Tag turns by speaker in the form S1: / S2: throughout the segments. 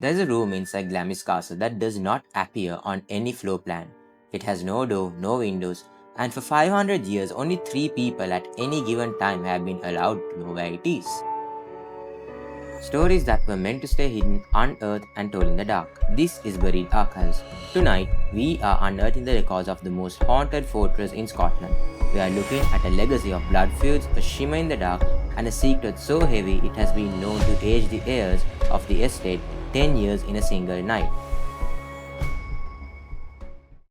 S1: There's a room inside Glamis Castle that does not appear on any floor plan. It has no door, no windows, and for 500 years, only 3 people at any given time have been allowed to know where it is. Stories that were meant to stay hidden, unearthed, and told in the dark. This is Buried Archives. Tonight, we are unearthing the records of the most haunted fortress in Scotland. We are looking at a legacy of blood feuds, a shimmer in the dark, and a secret so heavy it has been known to age the heirs of the estate 10 years in a single night.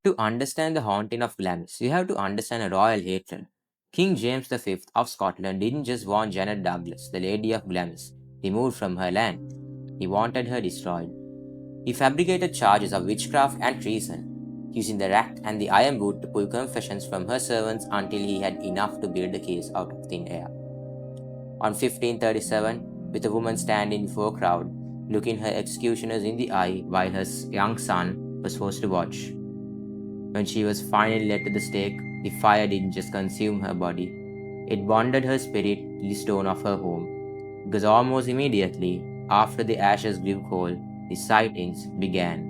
S1: To understand the haunting of Glamis, you have to understand a royal hatred. King James V of Scotland didn't just want Janet Douglas, the Lady of Glamis, removed from her land. He wanted her destroyed. He fabricated charges of witchcraft and treason, using the rack and the iron boot to pull confessions from her servants until he had enough to build the case out of thin air. On 1537, with a woman standing before a crowd, looking her executioners in the eye while her young son was forced to watch. When she was finally led to the stake, the fire didn't just consume her body, it bonded her spirit to the stone of her home. Because almost immediately after the ashes grew cold, the sightings began.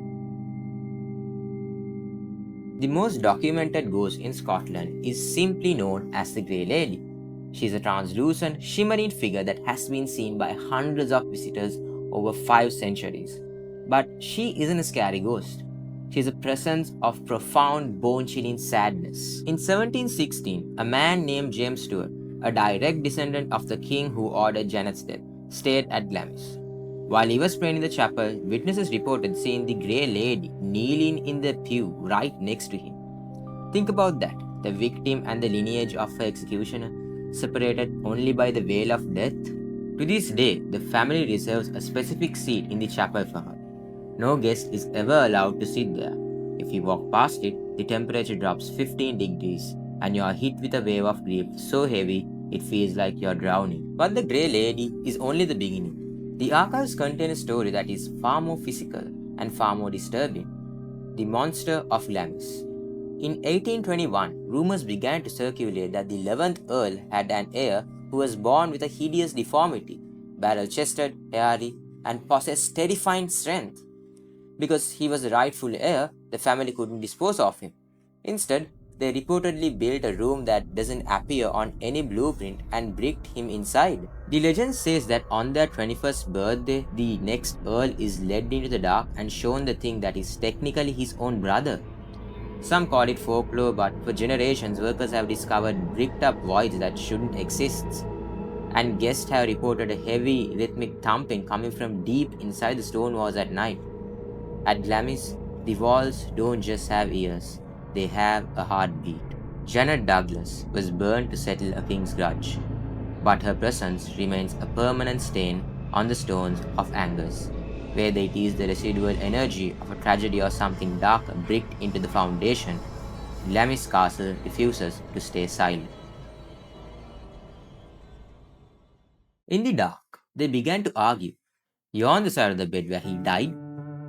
S1: The most documented ghost in Scotland is simply known as the Grey Lady. She is a translucent, shimmering figure that has been seen by hundreds of visitors over 5 centuries. But she isn't a scary ghost. She is a presence of profound, bone-chilling sadness. In 1716, a man named James Stewart, a direct descendant of the king who ordered Janet's death, stayed at Glamis. While he was praying in the chapel, witnesses reported seeing the Grey Lady kneeling in the pew right next to him. Think about that, the victim and the lineage of her executioner, separated only by the veil of death. To this day, the family reserves a specific seat in the chapel for her. No guest is ever allowed to sit there. If you walk past it, the temperature drops 15 degrees and you are hit with a wave of grief so heavy it feels like you're drowning. But the Grey Lady is only the beginning. The archives contain a story that is far more physical and far more disturbing. The Monster of Glamis. In 1821, rumors began to circulate that the 11th Earl had an heir who was born with a hideous deformity, barrel-chested, hairy, and possessed terrifying strength. Because he was the rightful heir, the family couldn't dispose of him. Instead, they reportedly built a room that doesn't appear on any blueprint and bricked him inside. The legend says that on their 21st birthday, the next Earl is led into the dark and shown the thing that is technically his own brother. Some call it folklore, but for generations, workers have discovered bricked up voids that shouldn't exist. And guests have reported a heavy, rhythmic thumping coming from deep inside the stone walls at night. At Glamis, the walls don't just have ears, they have a heartbeat. Janet Douglas was burned to settle a king's grudge, but her presence remains a permanent stain on the stones of Angus, whether it is the residual energy of a tragedy or something darker bricked into the foundation. Glamis Castle refuses to stay silent. In the dark, they began to argue. You're on the side of the bed where he died?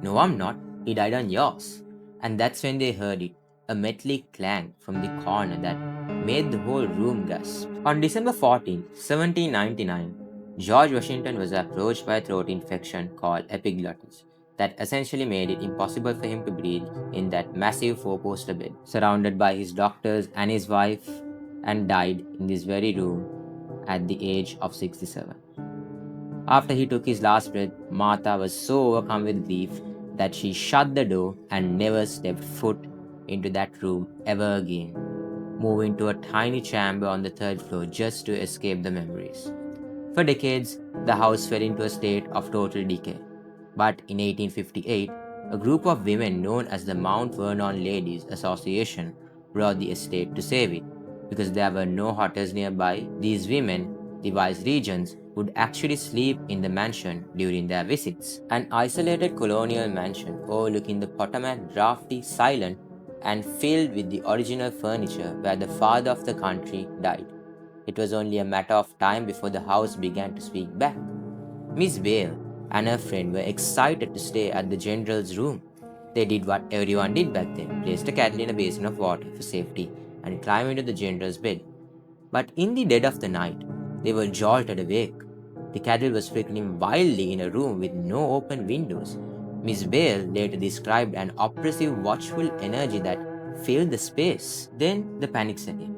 S1: No, I'm not. He died on yours. And that's when they heard it, a metallic clang from the corner that made the whole room gasp. On December 14, 1799, George Washington was approached by a throat infection called epiglottis that essentially made it impossible for him to breathe in that massive four-poster bed, surrounded by his doctors and his wife, and died in this very room at the age of 67. After he took his last breath, Martha was so overcome with grief that she shut the door and never stepped foot into that room ever again, moving to a tiny chamber on the third floor just to escape the memories. For decades, the house fell into a state of total decay. But in 1858, a group of women known as the Mount Vernon Ladies Association brought the estate to save it. Because there were no hotels nearby, these women, the wise regents, would actually sleep in the mansion during their visits. An isolated colonial mansion overlooking the Potomac, drafty, silent, and filled with the original furniture where the father of the country died. It was only a matter of time before the house began to speak back. Miss Vale and her friend were excited to stay at the general's room. They did what everyone did back then, placed a kettle in a basin of water for safety and climbed into the general's bed. But in the dead of the night, they were jolted awake. The kettle was flickering wildly in a room with no open windows, Miss Bale later described an oppressive, watchful energy that filled the space. Then the panic set in.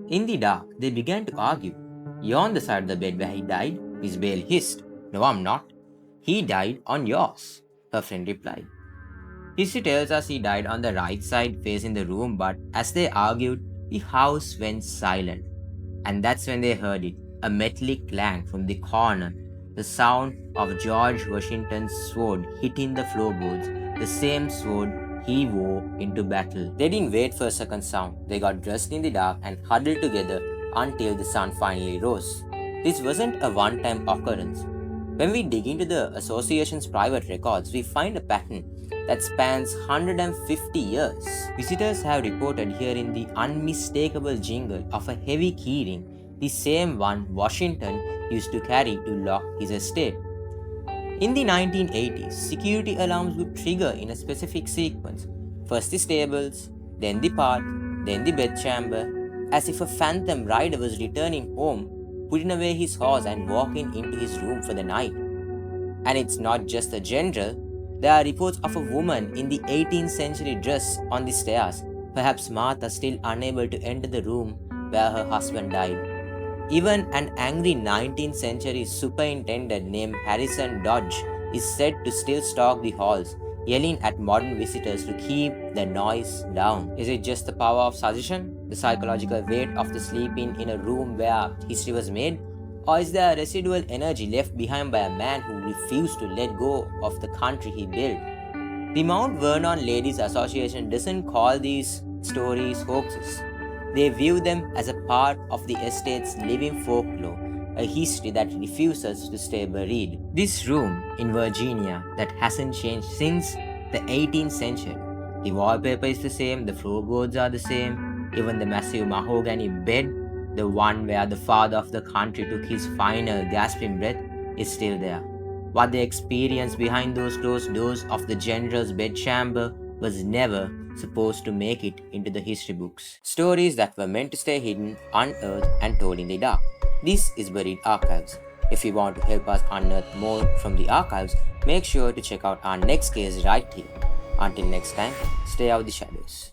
S1: In the dark, they began to argue. "You're on the side of the bed where he died," Miss Bale hissed. "No, I'm not. He died on yours," her friend replied. History tells us he died on the right side facing the room, but as they argued, the house went silent. And that's when they heard it, a metallic clang from the corner, the sound of George Washington's sword hitting the floorboards, the same sword he wore into battle. They didn't wait for a second sound. They got dressed in the dark and huddled together until the sun finally rose. This wasn't a one-time occurrence. When we dig into the association's private records, we find a pattern that spans 150 years. Visitors have reported hearing the unmistakable jingle of a heavy keyring, the same one Washington used to carry to lock his estate. In the 1980s, security alarms would trigger in a specific sequence. First the stables, then the park, then the bedchamber, as if a phantom rider was returning home, putting away his horse and walking into his room for the night. And it's not just the general. There are reports of a woman in the 18th century dress on the stairs, perhaps Martha still unable to enter the room where her husband died. Even an angry 19th century superintendent named Harrison Dodge is said to still stalk the halls, yelling at modern visitors to keep the noise down. Is it just the power of suggestion, the psychological weight of the sleeping in a room where history was made? Or is there a residual energy left behind by a man who refused to let go of the country he built? The Mount Vernon Ladies Association doesn't call these stories hoaxes. They view them as a part of the estate's living folklore, a history that refuses to stay buried. This room in Virginia that hasn't changed since the 18th century. The wallpaper is the same, the floorboards are the same, even the massive mahogany bed, the one where the father of the country took his final gasping breath, is still there. What they experienced behind those closed doors of the general's bedchamber was never supposed to make it into the history books. Stories that were meant to stay hidden, unearthed, and told in the dark. This is Buried Archives. If you want to help us unearth more from the archives, make sure to check out our next case right here. Until next time, stay out of the shadows.